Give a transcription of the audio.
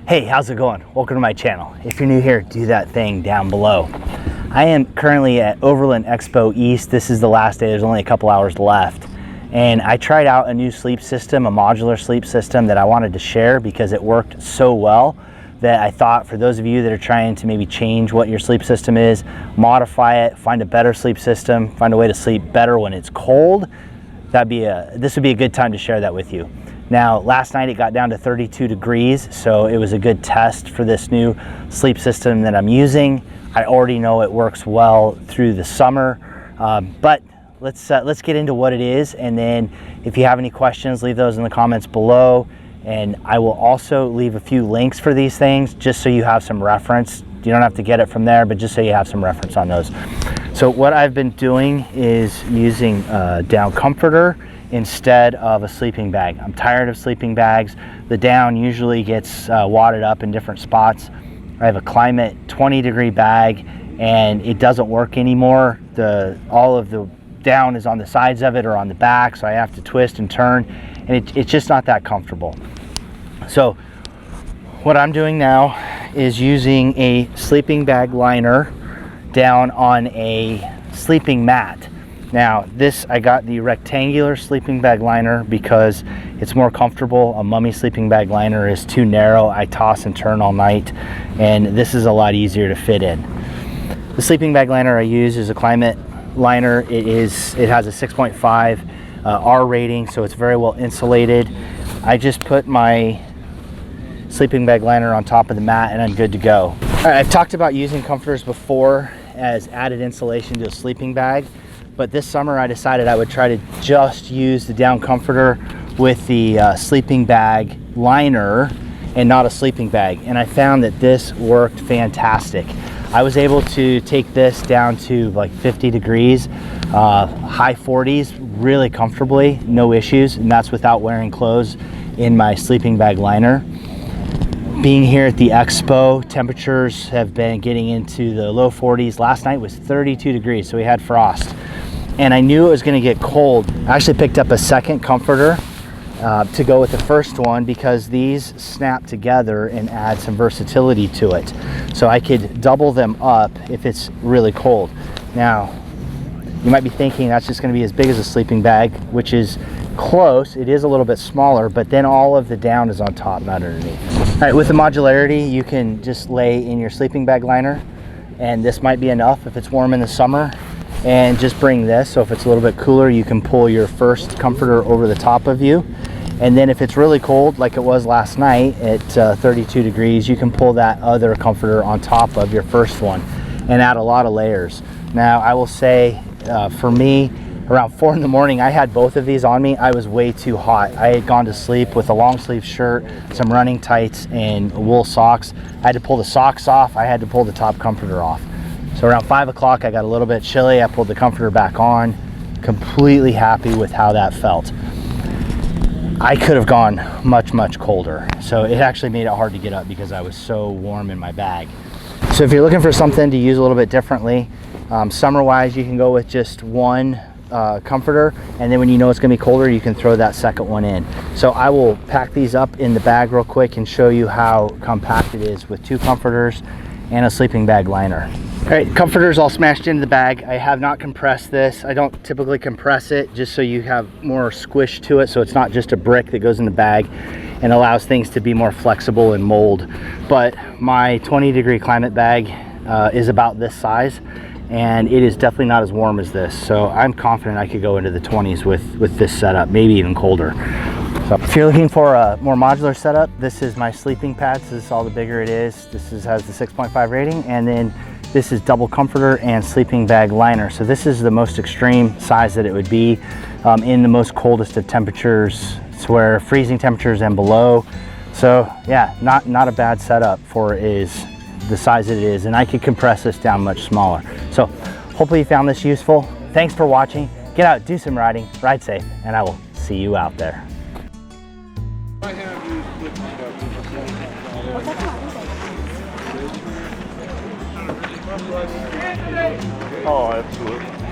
Hey, how's it going? Welcome to my channel. If you're new here, do that thing down below. I am currently at Overland Expo East. This is the last day. There's only a couple hours left. And I tried out a new sleep system, a modular sleep system that I wanted to share because it worked so well that I thought for those of you that are trying to maybe change what your sleep system is, modify it, find a better sleep system, find a way to sleep better when it's cold, this would be a good time to share that with you. Now, last night it got down to 32 degrees, so it was a good test for this new sleep system that I'm using. I already know it works well through the summer, but let's get into what it is, and then if you have any questions, leave those in the comments below, and I will also leave a few links for these things just so you have some reference. You don't have to get it from there, but just so you have some reference on those. So what I've been doing is using a down comforter instead of a sleeping bag. I'm tired of sleeping bags. The down usually gets wadded up in different spots. I have a Climate 20-degree bag and it doesn't work anymore. All of the down is on the sides of it or on the back, so I have to twist and turn, and it's just not that comfortable. So what I'm doing now is using a sleeping bag liner down on a sleeping mat. Now I got the rectangular sleeping bag liner because it's more comfortable. A mummy sleeping bag liner is too narrow. I toss and turn all night, and this is a lot easier to fit in. The sleeping bag liner I use is a Climate liner. It has a 6.5 R rating, so it's very well insulated. I just put my sleeping bag liner on top of the mat and I'm good to go. All right, I've talked about using comforters before as added insulation to a sleeping bag, but this summer I decided I would try to just use the down comforter with the sleeping bag liner and not a sleeping bag, and I found that this worked fantastic. I was able to take this down to like 50 degrees, high 40s, really comfortably, no issues, and that's without wearing clothes in my sleeping bag liner. Being here at the expo, temperatures have been getting into the low 40s. Last night was 32 degrees, so we had frost. And I knew it was gonna get cold. I actually picked up a second comforter to go with the first one because these snap together and add some versatility to it. So I could double them up if it's really cold. Now, you might be thinking that's just gonna be as big as a sleeping bag, which is close. It is a little bit smaller, but then all of the down is on top, not underneath. All right, with the modularity, you can just lay in your sleeping bag liner, and this might be enough if it's warm in the summer, and just bring this, so if it's a little bit cooler, you can pull your first comforter over the top of you. And then if it's really cold, like it was last night at 32 degrees, you can pull that other comforter on top of your first one and add a lot of layers. Now, I will say, for me, around 4 in the morning, I had both of these on me. I was way too hot. I had gone to sleep with a long sleeve shirt, some running tights, and wool socks. I had to pull the socks off. I had to pull the top comforter off. So around 5 o'clock, I got a little bit chilly. I pulled the comforter back on, completely happy with how that felt. I could have gone much, much colder. So it actually made it hard to get up because I was so warm in my bag. So if you're looking for something to use a little bit differently, summer-wise, you can go with just one comforter, and then when you know it's gonna be colder, you can throw that second one in. So I will pack these up in the bag real quick and show you how compact it is with 2 comforters and a sleeping bag liner. All right, comforters all smashed into the bag. I have not compressed this. I don't typically compress it, just so you have more squish to it, so it's not just a brick that goes in the bag and allows things to be more flexible and mold. But my 20-degree Climate bag is about this size, and it is definitely not as warm as this. So I'm confident I could go into the 20s with this setup, maybe even colder. So if you're looking for a more modular setup, this is my sleeping pads. This is all the bigger it is. This has the 6.5 rating, and then this is double comforter and sleeping bag liner. So this is the most extreme size that it would be in the most coldest of temperatures, to where freezing temperatures and below. So yeah, not a bad setup for the size it is, and I could compress this down much smaller. So hopefully you found this useful. Thanks for watching. Get out, do some riding, ride safe, and I will see you out there. Oh, absolutely.